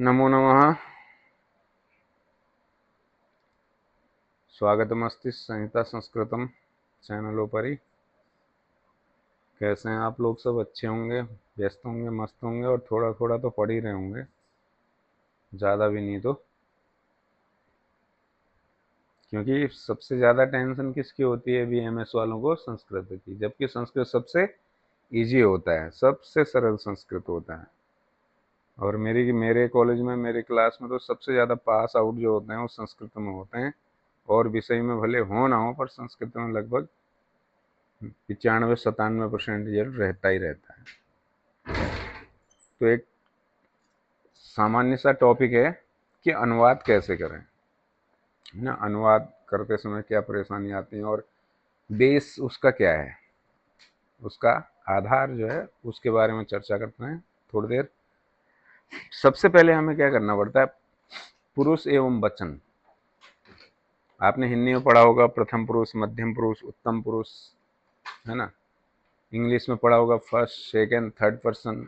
नमो नमः। स्वागतमस्ति संहिता संस्कृतम चैनलोपरि। कैसे हैं आप लोग? सब अच्छे होंगे, व्यस्त होंगे, मस्त होंगे और थोड़ा थोड़ा तो पढ़ ही रहे होंगे, ज़्यादा भी नहीं तो। क्योंकि सबसे ज़्यादा टेंशन किसकी होती है बीएमएस वालों को? संस्कृत की, जबकि संस्कृत सबसे इजी होता है, सबसे सरल संस्कृत होता है। और मेरे कॉलेज में, मेरे क्लास में तो सबसे ज़्यादा पास आउट जो होते हैं वो संस्कृत में होते हैं। और विषय में भले हो ना हो, पर संस्कृत में लगभग 95-97% रिजल्ट रहता ही रहता है। तो एक सामान्य सा टॉपिक है कि अनुवाद कैसे करें, है ना। अनुवाद करते समय क्या परेशानी आती है और बेस उसका क्या है, उसका आधार जो है उसके बारे में चर्चा करते हैं थोड़ी देर। सबसे पहले हमें क्या करना पड़ता है? पुरुष एवं वचन। आपने हिंदी में पढ़ा होगा प्रथम पुरुष, मध्यम पुरुष, उत्तम पुरुष, है ना। इंग्लिश में पढ़ा होगा फर्स्ट, सेकेंड, थर्ड पर्सन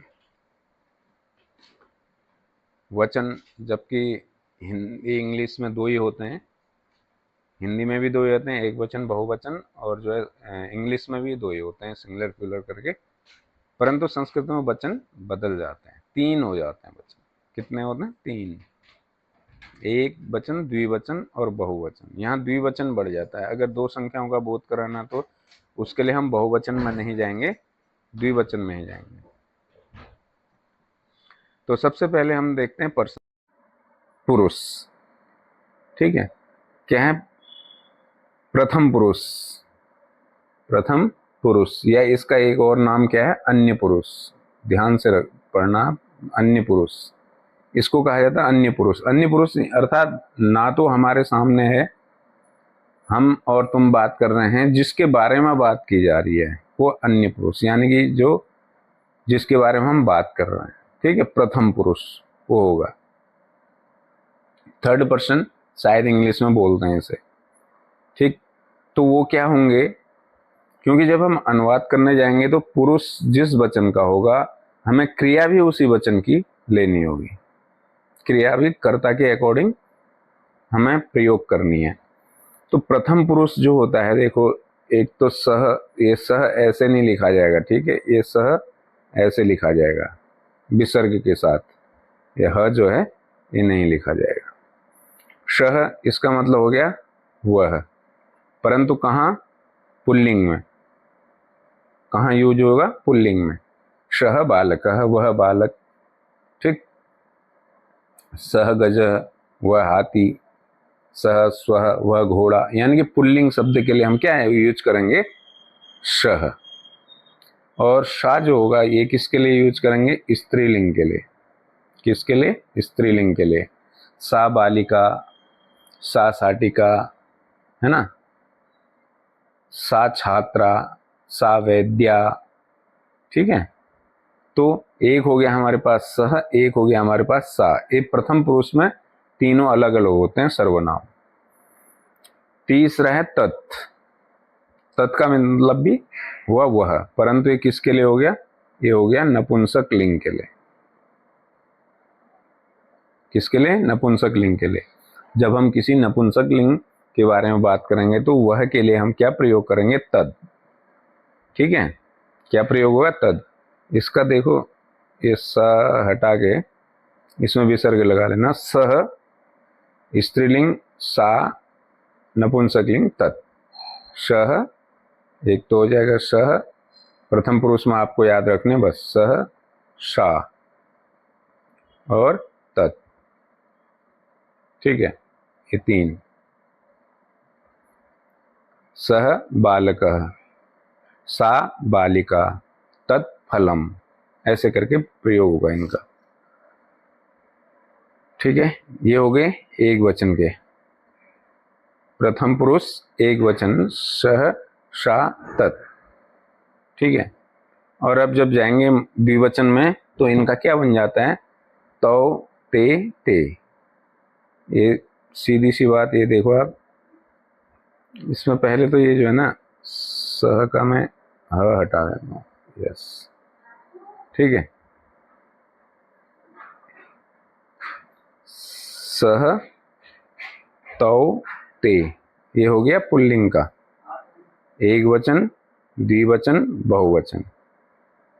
वचन। जबकि हिंदी इंग्लिश में दो ही होते हैं, हिंदी में भी दो ही होते हैं, एक वचन बहुवचन, और जो है इंग्लिश में भी दो ही होते हैं, सिंगुलर प्लूरल करके। परंतु संस्कृत में वचन बदल जाते हैं, तीन हो जाते हैं वचन। कितने होते हैं? तीन। एक वचन, द्विवचन और बहुवचन। यहाँ द्विवचन बढ़ जाता है। अगर दो संख्याओं का बोध कराना तो उसके लिए हम बहुवचन में नहीं जाएंगे, द्विवचन में ही जाएंगे। तो सबसे पहले हम देखते हैं पर्सन, पुरुष। ठीक है, क्या है? प्रथम पुरुष। प्रथम पुरुष, या इसका एक और नाम क्या है? अन्य पुरुष। ध्यान से पढ़ना, अन्य पुरुष इसको कहा जाता है। अन्य पुरुष, अन्य पुरुष अर्थात ना तो हमारे सामने है, हम और तुम बात कर रहे हैं, जिसके बारे में बात की जा रही है वो अन्य पुरुष, यानी कि जो जिसके बारे में हम बात कर रहे हैं। ठीक है, प्रथम पुरुष वो होगा। थर्ड पर्सन शायद इंग्लिश में बोलते हैं इसे। ठीक, तो वो क्या होंगे? क्योंकि जब हम अनुवाद करने जाएंगे तो पुरुष जिस वचन का होगा, हमें क्रिया भी उसी वचन की लेनी होगी। क्रिया भी कर्ता के अकॉर्डिंग हमें प्रयोग करनी है। तो प्रथम पुरुष जो होता है, देखो, एक तो सह, ये सह ऐसे नहीं लिखा जाएगा, ठीक है, ये सह ऐसे लिखा जाएगा विसर्ग के साथ। यह ह जो है ये नहीं लिखा जाएगा। शह इसका मतलब हो गया वह, परंतु कहाँ? पुल्लिंग में। कहाँ यूज होगा? पुल्लिंग में। शह बालक, वह बालक। ठीक, सह गज, वह हाथी। सह स्वह, वह घोड़ा। यानी कि पुल्लिंग शब्द के लिए हम क्या है यूज करेंगे? शह। और शा जो होगा ये किसके लिए यूज करेंगे? स्त्रीलिंग के लिए। किसके लिए? स्त्रीलिंग के लिए। सा बालिका, सा साटिका, है ना, सा छात्रा, सा वैद्या। ठीक है, तो एक हो गया हमारे पास सह, एक हो गया हमारे पास सा। एक प्रथम पुरुष में तीनों अलग अलग होते हैं सर्वनाम। तीसरा है तत्। तत् का मतलब भी वह, परंतु ये किसके लिए हो गया? ये हो गया नपुंसक लिंग के लिए। किसके लिए? नपुंसक लिंग के लिए। जब हम किसी नपुंसक लिंग के बारे में बात करेंगे तो वह के लिए हम क्या प्रयोग करेंगे? तद। ठीक है, क्या प्रयोग होगा? तद। इसका देखो, ये स हटा के इसमें विसर्ग लगा लेना। सह स्त्रीलिंग, सा नपुंसकलिंग, तत्। शह एक तो हो जाएगा सह, प्रथम पुरुष में आपको याद रखने बस सह, शा और तत्। ठीक है, ये तीन। सह बालकः, सा बालिका, तत् फलम, ऐसे करके प्रयोग होगा इनका। ठीक है, ये हो गए एक वचन के। प्रथम पुरुष एक वचन, सह, शा, तत्। ठीक है, और अब जब जाएंगे द्विवचन में तो इनका क्या बन जाता है? तो, ते। ये सीधी सी बात, ये देखो आप, इसमें पहले तो ये जो है ना सह का मैं ह हटा देता हूँ। यस, ठीक है, सह तौ ते, ये हो गया पुल्लिंग का, एक वचन, द्विवचन, बहुवचन।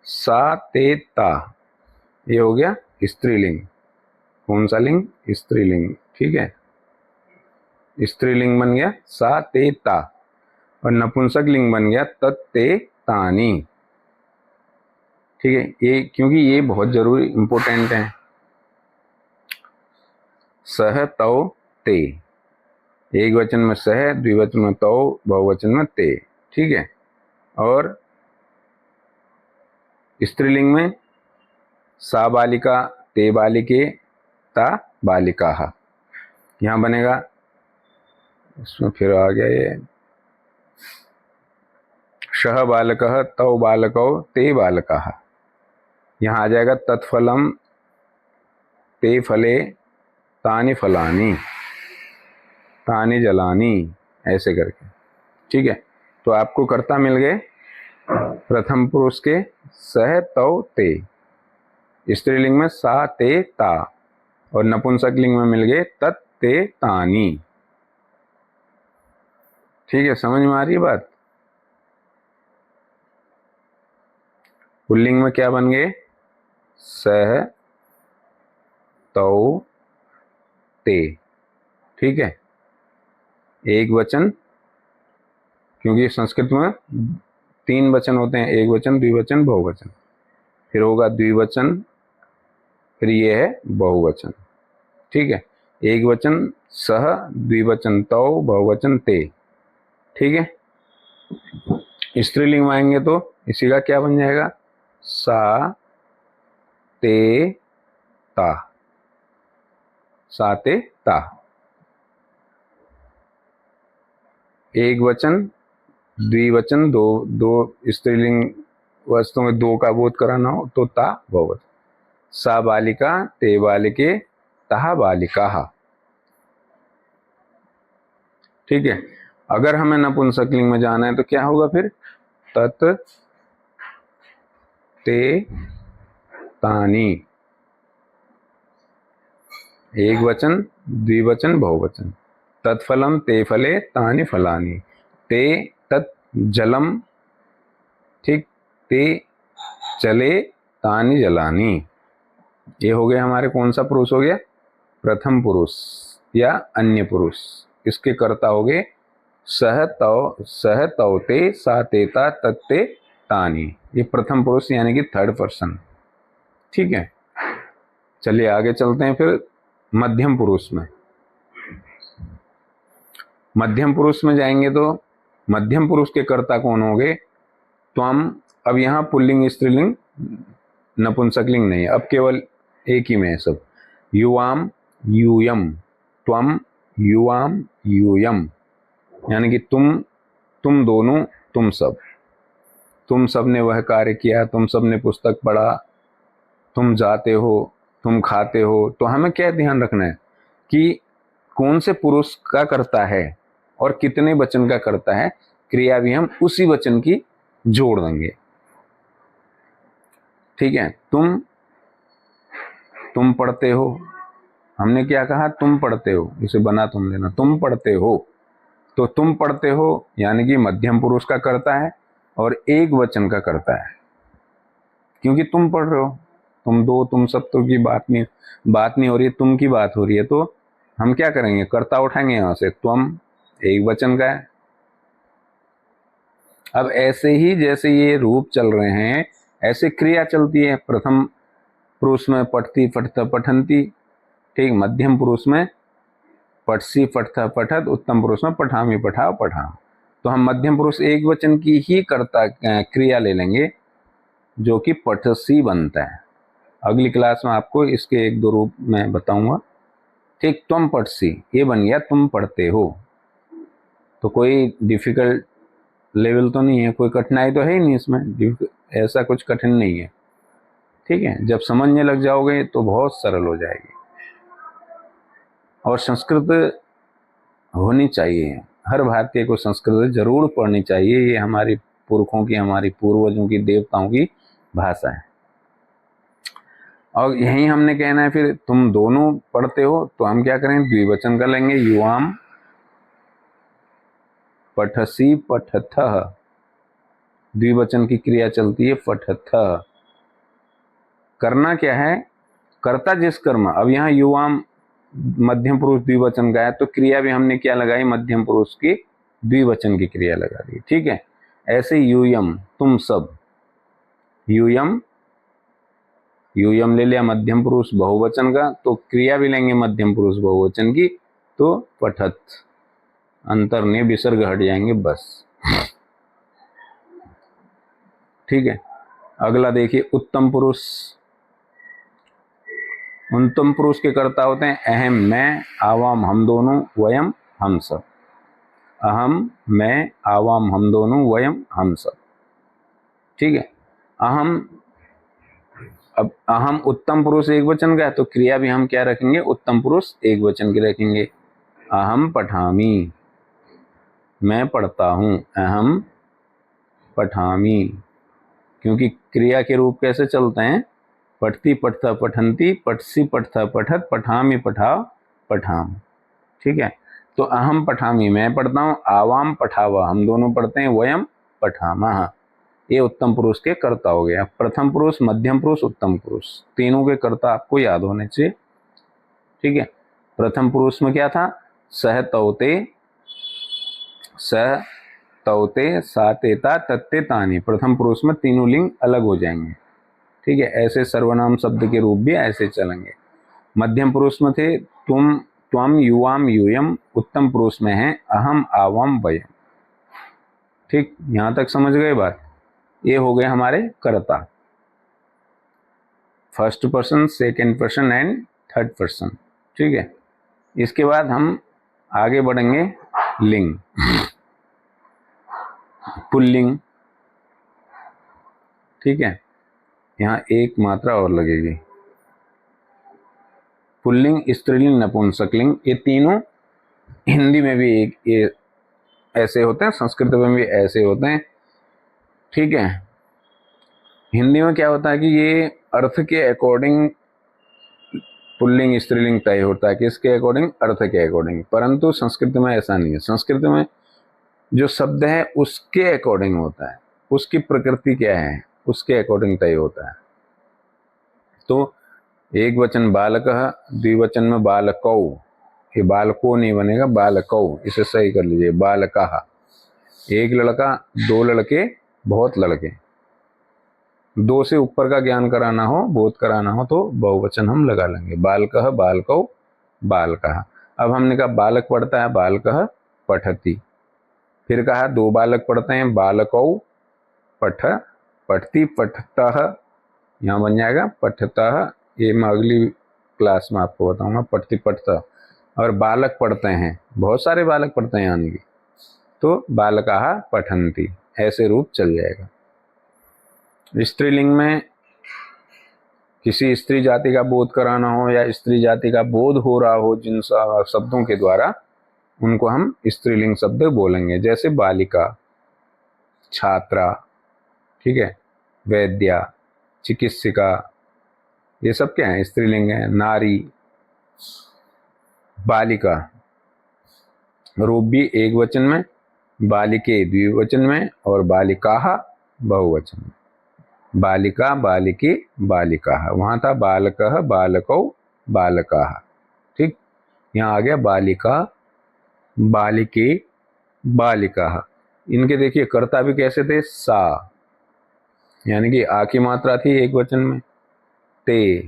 सा ते ता, ये हो गया स्त्रीलिंग। कौन सा लिंग? स्त्रीलिंग। ठीक है, स्त्रीलिंग बन गया सा ते ता, और नपुंसक लिंग बन गया तत् ते तानी। ठीक है, ये क्योंकि ये बहुत जरूरी इंपॉर्टेंट है। सह तौ ते, एक वचन में सह, द्विवचन में तौ, बहुवचन में ते। ठीक है, और स्त्रीलिंग में सा बालिका, ते बालिके, ता बालिकाः। यहां बनेगा, इसमें फिर आ गया ये शह बालकः, तौ बालकौ, ते बालकाः। यहां आ जाएगा तत्फलम ते फले, तानि फलानि, तानि जलानि, ऐसे करके। ठीक है, तो आपको कर्ता मिल गए प्रथम पुरुष के सह तौ ते, स्त्रीलिंग में सा ते ता, और नपुंसक लिंग में मिल गए तत् ते तानि। ठीक है, समझ में आ रही है बात? पुल्लिंग में क्या बन गए? सह तौ ते। ठीक है, एक वचन, क्योंकि संस्कृत में 3 वचन होते हैं, एक वचन, द्विवचन, बहुवचन। फिर होगा द्विवचन, फिर ये है बहुवचन। ठीक है, एक वचन सह, द्विवचन तौ, बहुवचन ते। ठीक है, स्त्रीलिंग में आएंगे तो इसी का क्या बन जाएगा? सा ते ता, सा ते ता। एक वचन, द्विवचन, दो स्त्रीलिंग वस्तुओं में दो का बोध कराना हो तो ता बहुवचन। सा बालिका, ते बालिके, तः बालिकाः। ठीक है, अगर हमें नपुंसक लिंग में जाना है तो क्या होगा फिर? तत् ते तानि, एक वचन, द्विवचन, बहुवचन। तत्फलम ते फले, तानि फलानि, ते तत् जलम, ठीक, ते चले, तानि जलानि। ये हो गया हमारे कौन सा पुरुष हो गया? प्रथम पुरुष या अन्य पुरुष। इसके कर्ता हो गए सह तौ ते, सा ते ता, तत्ते तानि। ये प्रथम पुरुष यानी कि थर्ड पर्सन। ठीक है, चलिए आगे चलते हैं फिर मध्यम पुरुष में। मध्यम पुरुष में जाएंगे तो मध्यम पुरुष के कर्ता कौन होंगे? त्वम। अब यहाँ पुल्लिंग, स्त्रीलिंग, नपुंसकलिंग नहीं, अब केवल एक ही में है सब। युवाम, यूयम, त्वम, युवाम, यूयम, यानी कि तुम दोनों, तुम सब ने वह कार्य किया, तुम सब ने पुस्तक पढ़ा, तुम जाते हो, तुम खाते हो। तो हमें क्या ध्यान रखना है कि कौन से पुरुष का करता है और कितने वचन का करता है। क्रिया भी हम उसी वचन की जोड़ देंगे। ठीक है, तुम पढ़ते हो, हमने क्या कहा? तुम पढ़ते हो, इसे बना तुम लेना, तुम पढ़ते हो। तो तुम पढ़ते हो यानी कि मध्यम पुरुष का करता है और एक वचन का करता है, क्योंकि तुम पढ़ रहे हो। तुम दो, तुम सब तो की बात नहीं हो रही है, तुम की बात हो रही है। तो हम क्या करेंगे? कर्ता उठाएंगे यहां से, त्वम एक वचन का है। अब ऐसे ही जैसे ये रूप चल रहे हैं, ऐसे क्रिया चलती है। प्रथम पुरुष में पठती, पठता, पठंती। ठीक, मध्यम पुरुष में पठसी, पठता, पठत। उत्तम पुरुष में पठामी, पठाओ, पढ़ा। तो हम मध्यम पुरुष एक वचन की ही कर्ता क्रिया ले लेंगे जो कि पठसी बनता है। अगली क्लास में आपको इसके एक दो रूप में बताऊंगा। ठीक, तुम पठसी, ये बन गया तुम पढ़ते हो। तो कोई डिफिकल्ट लेवल तो नहीं है, कोई कठिनाई तो है ही नहीं इसमें, ऐसा कुछ कठिन नहीं है। ठीक है, जब समझने लग जाओगे तो बहुत सरल हो जाएगी। और संस्कृत होनी चाहिए, हर भारतीय को संस्कृत जरूर पढ़नी चाहिए। ये हमारी पुरखों की, हमारी पूर्वजों की, देवताओं की भाषा है। और यही हमने कहना है फिर तुम दोनों पढ़ते हो तो हम क्या करें, द्विवचन का लेंगे, युवाम पठसी पठथः, द्विवचन की क्रिया चलती है पठथः। करना क्या है, कर्ता जिस कर्म, अब यहाँ युवाम मध्यम पुरुष द्विवचन का है तो क्रिया भी हमने क्या लगाई, मध्यम पुरुष की द्विवचन की क्रिया लगा दी, ठीक है। ऐसे यूयम तुम सब, यूयम, यूयम ले लिया मध्यम पुरुष बहुवचन का, तो क्रिया भी लेंगे मध्यम पुरुष बहुवचन की, तो पठत, अंतर ने विसर्ग हट जाएंगे बस, ठीक है। अगला देखिए उत्तम पुरुष, उत्तम पुरुष के कर्ता होते हैं अहम मैं, आवाम हम दोनों, वयम हम सब। अहम मैं, आवाम हम दोनों, वयम हम सब, ठीक है। अहम, अब अहम उत्तम पुरुष एक वचन का है तो क्रिया भी हम क्या रखेंगे, उत्तम पुरुष एक वचन की रखेंगे। अहम पठामी, मैं पढ़ता हूं, अहम पठामी, क्योंकि क्रिया के रूप कैसे चलते हैं, पठती पठता पठंती, पठसी पठता पठत, पठामी पठाव पठाम, ठीक है। तो अहम पठामी मैं पढ़ता हूँ, आवाम पठावा हम दोनों पढ़ते हैं, वयम पठामः, ये उत्तम पुरुष के कर्ता हो गया। प्रथम पुरुष, मध्यम पुरुष, उत्तम पुरुष, तीनों के कर्ता आपको याद होने चाहिए, ठीक है। प्रथम पुरुष में क्या था, सह तौते, सह तौते सातेता तत्ते तानी, प्रथम पुरुष में तीनों लिंग अलग हो जाएंगे, ठीक है। ऐसे सर्वनाम शब्द के रूप भी ऐसे चलेंगे। मध्यम पुरुष में थे तुम, त्वम, युवाम, यूयम, उत्तम पुरुष में है अहम, आवाम, वयम, ठीक। यहां तक समझ गए बात, ये हो गए हमारे कर्ता, first person, second person and third person, ठीक है। इसके बाद हम आगे बढ़ेंगे, लिंग, पुल्लिंग, ठीक है। यहाँ एक मात्रा और लगेगी, पुल्लिंग, स्त्रीलिंग, नपुंसकलिंग, ये तीनों हिंदी में भी एक ये ऐसे होते हैं, संस्कृत में भी ऐसे होते हैं, ठीक है। हिंदी में क्या होता है कि ये अर्थ के अकॉर्डिंग पुल्लिंग स्त्रीलिंग तय होता है, किसके अकॉर्डिंग, अर्थ के अकॉर्डिंग, परंतु संस्कृत में ऐसा नहीं है। संस्कृत में जो शब्द है उसके अकॉर्डिंग होता है, उसकी प्रकृति क्या है उसके अकॉर्डिंग तय होता है। तो एक वचन बालकः, द्विवचन में बालकौ, ये बालको नहीं बनेगा, बालकौ, इसे सही कर लीजिए, बालकः, एक लड़का, दो लड़के, बहुत लड़के, दो से ऊपर का ज्ञान कराना हो, बोध कराना हो तो बहुवचन हम लगा लेंगे, बालकः, बालकौ, बालकः। अब हमने कहा बालक पढ़ता है, बालकः पठति, फिर कहा दो बालक पढ़ते हैं, बालकौ पठ, पठती पठतः, यहाँ बन जाएगा पठतः, ये मैं अगली क्लास में आपको बताऊंगा, पठती पठतः। और बालक पढ़ते हैं, बहुत सारे बालक पढ़ते हैं यानी कि, तो बालकाः पठन्ति, ऐसे रूप चल जाएगा। स्त्रीलिंग में किसी स्त्री जाति का बोध कराना हो या स्त्री जाति का बोध हो रहा हो जिन शब्दों के द्वारा, उनको हम स्त्रीलिंग शब्द बोलेंगे, जैसे बालिका, छात्रा, ठीक है, वैद्या, चिकित्सिका, ये सब क्या है, स्त्रीलिंग है। नारी, बालिका, रूप भी एक वचन में, बालिके द्विवचन में, और बालिकाः बहुवचन में, बालिका, बालिके, बालिकाः, वहां था बालकः, बालकौ, बालकाः, ठीक। यहाँ आ गया बालिका, बालिके, बालिकाः। इनके देखिए कर्ता भी कैसे थे, सा, यानी कि आ की मात्रा थी एक वचन में, ते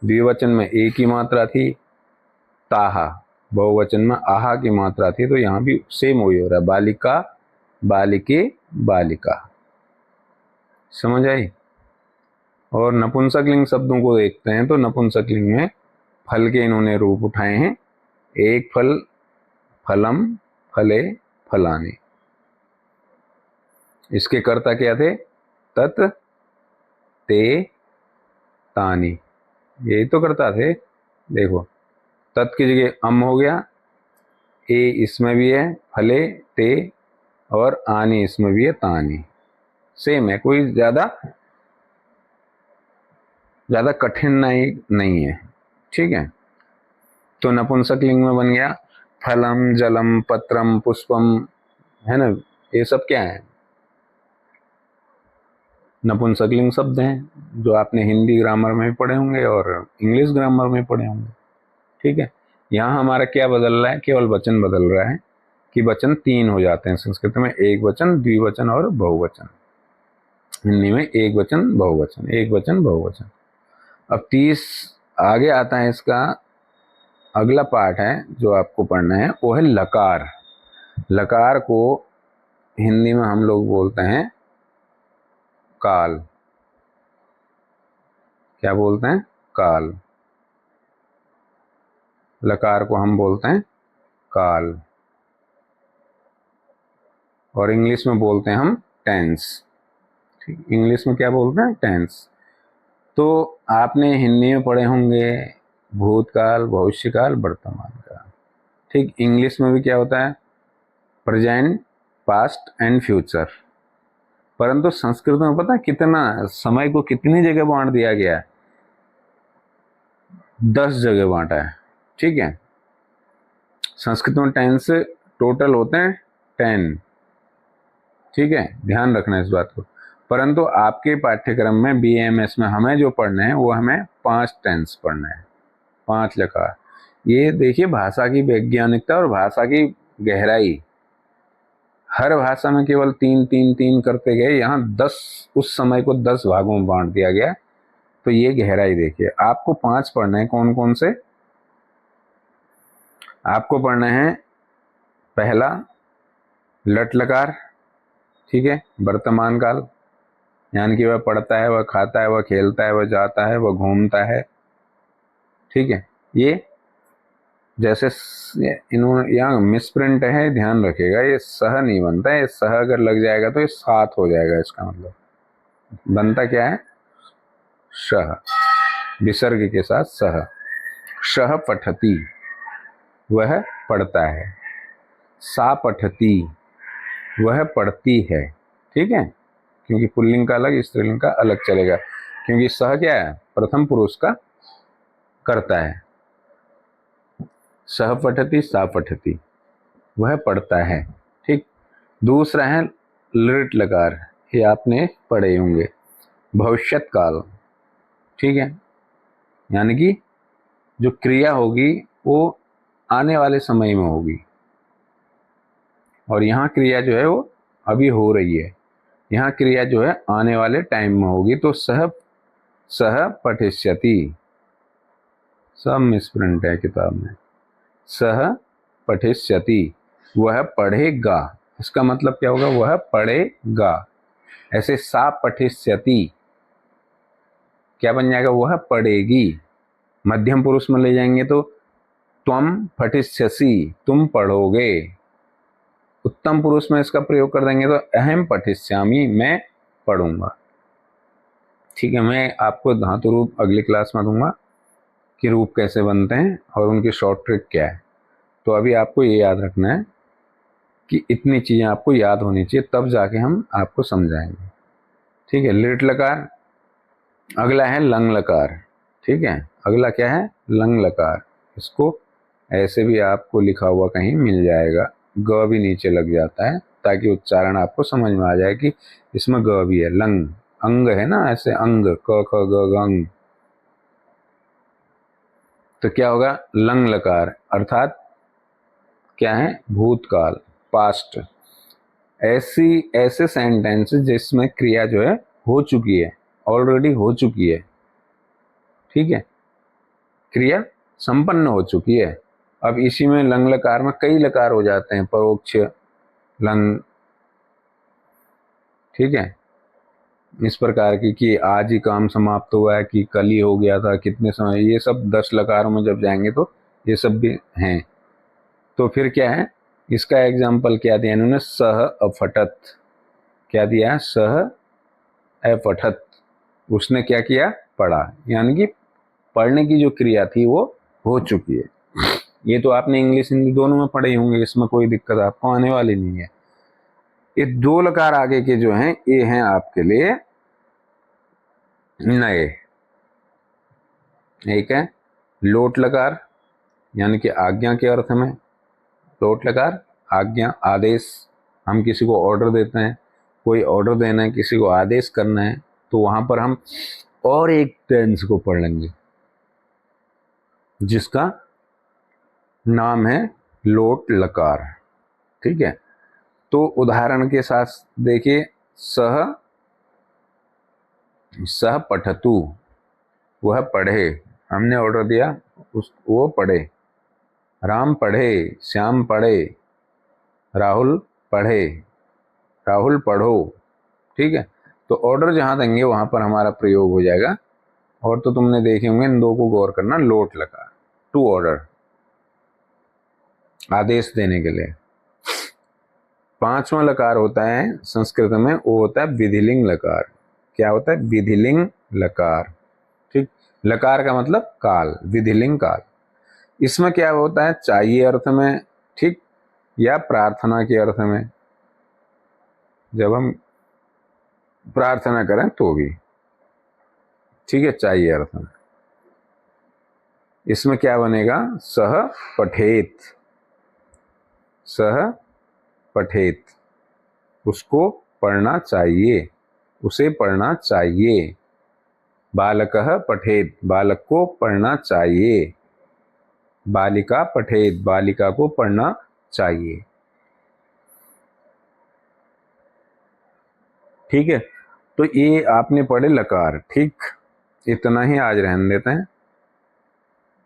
द्विवचन में एक ही मात्रा थी, ताहा बहुवचन में आहा की मात्रा थी, तो यहाँ भी सेम वही हो रहा है, बालिका, बालिके, बालिका, समझ आई। और नपुंसकलिंग शब्दों को देखते हैं तो नपुंसकलिंग में फल के इन्होंने रूप उठाए हैं, एक फल, फलम, फले, फलानि। इसके कर्ता क्या थे, तत्, ते, तानि, यही तो कर्ता थे। देखो तत् की जगह अम हो गया, ए इसमें भी है, फले, ते, और आनी इसमें भी है, तानी, सेम है, कोई ज्यादा ज़्यादा कठिन नहीं है, ठीक है। तो नपुंसक लिंग में बन गया फलम, जलम, पत्रम, पुष्पम, है ना, ये सब क्या है, नपुंसक लिंग शब्द हैं जो आपने हिंदी ग्रामर में भी पढ़े होंगे और इंग्लिश ग्रामर में पढ़े होंगे, ठीक है। यहाँ हमारा क्या बदल रहा है, केवल वचन बदल रहा है कि वचन 3 हो जाते हैं संस्कृत में, एक वचन, द्विवचन और बहुवचन। हिंदी में एक वचन बहुवचन, एक वचन बहुवचन। अब 30 आगे आता है, इसका अगला पार्ट है जो आपको पढ़ना है, वो है लकार। लकार को हिंदी में हम लोग बोलते हैं काल। क्या बोलते हैं, काल। लकार को हम बोलते हैं काल, और इंग्लिश में बोलते हैं हम टेंस, ठीक। इंग्लिश में क्या बोलते हैं, टेंस। तो आपने हिंदी में पढ़े होंगे भूतकाल, भविष्यकाल, वर्तमान काल, ठीक। इंग्लिश में भी क्या होता है, प्रेजेंट, पास्ट एंड फ्यूचर। परंतु संस्कृत में पता है कितना समय को कितनी जगह बांट दिया गया है, 10 जगह बांटा है, ठीक है। संस्कृत में टेंस टोटल होते हैं 10, ठीक है, ध्यान रखना इस बात को। परंतु आपके पाठ्यक्रम में BAMS में हमें जो पढ़ना है वो हमें 5 टेंस पढ़ना है, 5 लकार। ये देखिए भाषा की वैज्ञानिकता और भाषा की गहराई। हर भाषा में केवल 3 3 3 करते गए, यहाँ 10, उस समय को 10 भागों में बांट दिया गया। तो ये गहराई देखिए। आपको 5 पढ़ने हैं, कौन कौन से, आपको पढ़ना है पहला लट लकार, ठीक है, वर्तमान काल, यानी कि वह पढ़ता है, वह खाता है, वह खेलता है, वह जाता है, वह घूमता है, ठीक है। ये जैसे इन्होंने यहाँ मिसप्रिंट है, ध्यान रखिएगा, ये सह नहीं बनता है, ये सह अगर लग जाएगा तो ये सात हो जाएगा, इसका मतलब बनता क्या है, शह, विसर्ग के साथ सह। शह पठती, वह पढ़ता है। सा पठती, वह पढ़ती है, ठीक है, क्योंकि पुल्लिंग का अलग, स्त्रीलिंग का अलग चलेगा, क्योंकि सह क्या है, प्रथम पुरुष का करता है। सह पठती, सा पठती, वह पढ़ता है, ठीक। दूसरा है लृट लकार, ये आपने पढ़े होंगे, भविष्यत काल, ठीक है, यानी कि जो क्रिया होगी वो आने वाले समय में होगी, और यहाँ क्रिया जो है वो अभी हो रही है, यहाँ क्रिया जो है आने वाले टाइम में होगी। तो सह पठिष्यति, सब मिसप्रिंट है किताब में, सह पठिष्यति, वह पढ़ेगा, इसका मतलब क्या होगा, वह पढ़ेगा। ऐसे सा पठिष्यति क्या बन जाएगा, वह पढ़ेगी। मध्यम पुरुष में ले जाएंगे तो त्वम पठिष्यसि, तुम पढ़ोगे। उत्तम पुरुष में इसका प्रयोग कर देंगे तो अहम पठिष्यामि, मैं पढ़ूंगा, ठीक है। मैं आपको धातु रूप अगली क्लास में दूंगा कि रूप कैसे बनते हैं और उनकी शॉर्ट ट्रिक क्या है। तो अभी आपको ये याद रखना है कि इतनी चीज़ें आपको याद होनी चाहिए, तब जाके हम आपको समझाएंगे, ठीक है। लिट लकार, अगला है लंग लकार, ठीक है। अगला क्या है, लंग लकार। इसको ऐसे भी आपको लिखा हुआ कहीं मिल जाएगा, ग भी नीचे लग जाता है ताकि उच्चारण आपको समझ में आ जाए कि इसमें ग भी है। लंग, अंग है ना, ऐसे अंग, क ख ग घ अंग। तो क्या होगा, लंग लकार, अर्थात क्या है, भूतकाल, पास्ट। ऐसे सेंटेंस जिसमें क्रिया जो है हो चुकी है, ऑलरेडी हो चुकी है, ठीक है, क्रिया संपन्न हो चुकी है। अब इसी में लंग लकार में कई लकार हो जाते हैं, परोक्ष लंग, ठीक है, इस प्रकार की कि आज ही काम समाप्त हुआ है, कि कल ही हो गया था, कितने समय, ये सब 10 लकारों में जब जाएंगे तो ये सब भी हैं। तो फिर क्या है, इसका एग्जाम्पल क्या दिया इन्होंने, सह अफटत, क्या दिया, सह अफटत, उसने क्या किया, पढ़ा, यानी कि पढ़ने की जो क्रिया थी वो हो चुकी है। ये तो आपने इंग्लिश हिंदी दोनों में पढ़े होंगे, इसमें कोई दिक्कत आपको आने वाली नहीं है। ये 2 लकार आगे के जो हैं ये हैं आपके लिए नए, एक है लोट लकार, यानी कि आज्ञा के अर्थ में। लोट लकार आज्ञा, आदेश। हम किसी को ऑर्डर देते हैं, कोई ऑर्डर देना है, किसी को आदेश करना है, तो वहां पर हम और एक टेंस को पढ़ लेंगे जिसका नाम है लोट लकार। ठीक है, तो उदाहरण के साथ देखिए, सह सह पठतु, वह पढ़े, हमने ऑर्डर दिया, वो पढ़े। राम पढ़े, श्याम पढ़े, राहुल पढ़े, राहुल पढ़ो। ठीक है, तो ऑर्डर जहां देंगे वहां पर हमारा प्रयोग हो जाएगा। और तो तुमने देखे होंगे, इन दो को गौर करना, लोट लकार, टू ऑर्डर, आदेश देने के लिए। पांचवा लकार होता है संस्कृत में, वो होता है विधिलिंग लकार। क्या होता है? विधिलिंग लकार। ठीक, लकार का मतलब काल, विधिलिंग काल। इसमें क्या होता है? चाहिए अर्थ में, ठीक, या प्रार्थना के अर्थ में, जब हम प्रार्थना करें तो भी, ठीक है, चाहिए अर्थ में। इसमें क्या बनेगा? सह पठेत, सह पठेत, उसको पढ़ना चाहिए, उसे पढ़ना चाहिए। बालकः पठेत, बालक को पढ़ना चाहिए। बालिका पठेत, बालिका को पढ़ना चाहिए। ठीक है, तो ये आपने पढ़े लकार। ठीक, इतना ही आज रहने देते हैं।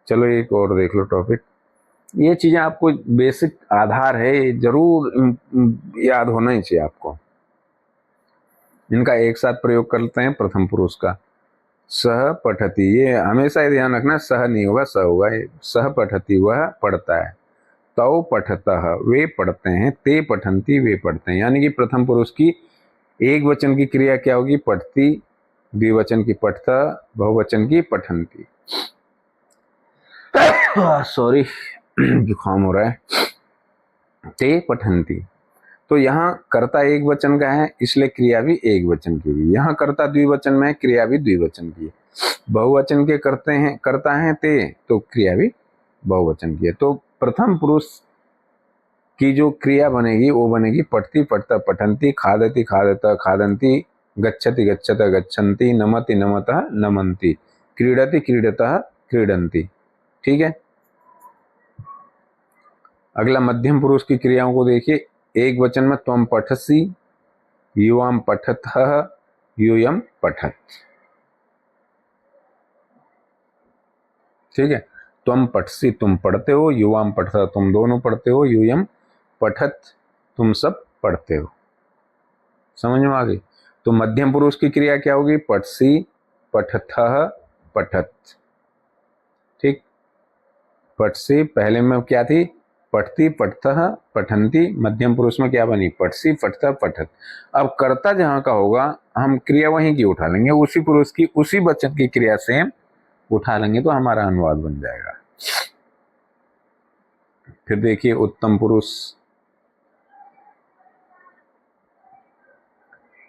चलो एक और देख लो टॉपिक। ये चीजें आपको बेसिक आधार है, जरूर याद होना ही चाहिए आपको। इनका एक साथ प्रयोग करते हैं। प्रथम पुरुष का सह पठती, ये हमेशा ही ध्यान रखना, सह नहीं होगा, स होगा। सह पठती, वह पढ़ता है। तौ पठतः, वे पढ़ते हैं। ते पठन्ति, वे पढ़ते हैं। यानी कि प्रथम पुरुष की एक वचन की क्रिया क्या होगी? पठती, द्विवचन की पठता, बहुवचन की पठन्ति। सॉरी, जुकाम हो रहा है। ते पठन्ति, तो यहाँ कर्ता एक वचन का है, इसलिए क्रिया भी एक वचन की हुई। यहाँ कर्ता द्विवचन में है, क्रिया भी द्विवचन की है। बहुवचन के करते हैं, कर्ता है ते, तो क्रिया भी बहुवचन की है। तो प्रथम पुरुष की जो क्रिया बनेगी वो बनेगी पठती पठता पठन्ति, खादति खादत खादन्ति, गच्छति गच्छत गच्छन्ति, नमति नमतः नमन्ति, क्रीडति क्रीडतः क्रीडन्ति। ठीक है, अगला मध्यम पुरुष की क्रियाओं को देखिए। एक वचन में त्वम पठसि, युवाम पठतः, यूयम पठत। ठीक है, त्वम पठसि, तुम पढ़ते हो, युवाम पठतः, तुम दोनों पढ़ते हो, यूयम पठत, तुम सब पढ़ते हो। समझ में आ गई? तो मध्यम पुरुष की क्रिया क्या होगी? पठसि, पठतः, पठत। ठीक, पठसि पहले में क्या थी? पठती पठतः पठन्ति। मध्यम पुरुष में क्या बनी? पठसि पठतः पठत। अब कर्ता जहां का होगा, हम क्रिया वहीं की उठा लेंगे, उसी पुरुष की, उसी वचन की क्रिया से उठा लेंगे, तो हमारा अनुवाद बन जाएगा। फिर देखिए उत्तम पुरुष।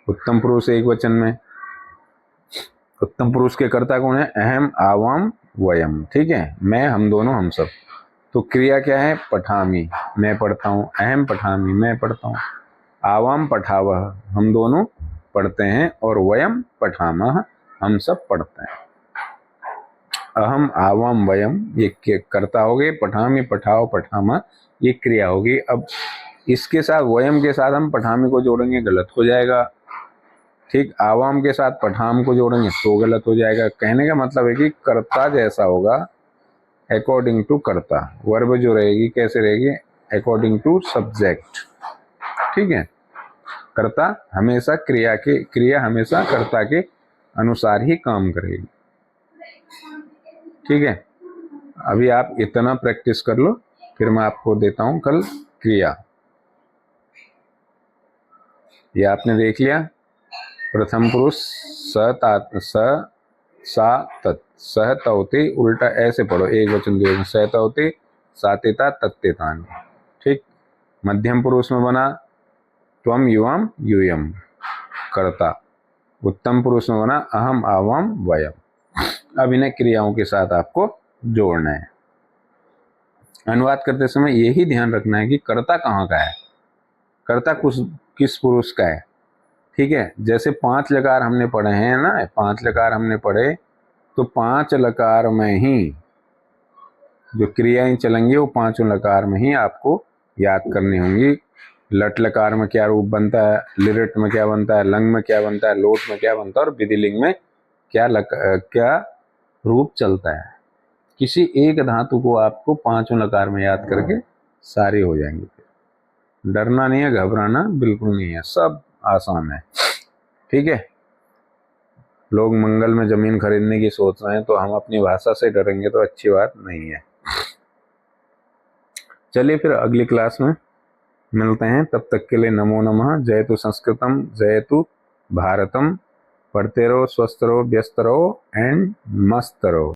उत्तम पुरुष एक वचन में। उत्तम पुरुष के कर्ता कौन है? अहम, आवाम, वयम। ठीक है, मैं, हम दोनों, हम सब। तो क्रिया क्या है? पठामी, मैं पढ़ता हूँ। अहम पठामी, मैं पढ़ता हूँ। आवाम पठावह, हम दोनों पढ़ते हैं। और वयम पठामह, हम सब पढ़ते हैं। अहम, आवाम, वयम, ये कर्ता हो गए। पठामी, पठाओ, पठामा, ये क्रिया होगी। अब इसके साथ, वयम के साथ हम पठामी को जोड़ेंगे, गलत हो जाएगा। ठीक, आवाम के साथ पठाम को जोड़ेंगे तो गलत हो जाएगा। कहने का मतलब है कि कर्ता जैसा होगा अकॉर्डिंग टू कर्ता। वर्ब जो रहेगी कैसे रहेगी? According to subject. ठीक है, कर्ता हमेशा क्रिया हमेशा कर्ता के अनुसार ही काम करेगी। ठीक है, अभी आप इतना प्रैक्टिस कर लो, फिर मैं आपको देता हूं कल क्रिया। ये आपने देख लिया। प्रथम पुरुष स सा तत्, सह तौते, उल्टा ऐसे पढ़ो, एक वचन दो, सह तौते, सातेता तत्तेतान। ठीक, मध्यम पुरुष में बना त्वम, युवाम, यूयम, कर्ता। उत्तम पुरुष में बना अहम, आवाम, वयम। अभिनय क्रियाओं के साथ आपको जोड़ना है। अनुवाद करते समय यही ध्यान रखना है कि कर्ता कहाँ का है, कर्ता किस पुरुष का है। ठीक है, जैसे 5 लकार हमने पढ़े हैं ना, 5 लकार हमने पढ़े, तो 5 लकार में ही जो क्रियाएं चलेंगी वो 5 लकार में ही आपको याद करनी होंगी। लट लकार में क्या रूप बनता है, लिरिट में क्या बनता है, लंग में क्या बनता है, लोट में क्या बनता है और विधिलिंग में क्या रूप चलता है। किसी एक धातु को आपको 5 लकार में याद करके सारे हो जाएंगे। डरना नहीं है, घबराना बिल्कुल नहीं है, सब आसान है। ठीक है, लोग मंगल में जमीन खरीदने की सोच रहे हैं तो हम अपनी भाषा से डरेंगे तो अच्छी बात नहीं है। चलिए फिर अगली क्लास में मिलते हैं, तब तक के लिए नमो नमः। जयतु संस्कृतम, जयतु भारतम। पढ़ते रहो, स्वस्थ रहो, व्यस्त रहो एंड मस्त रहो।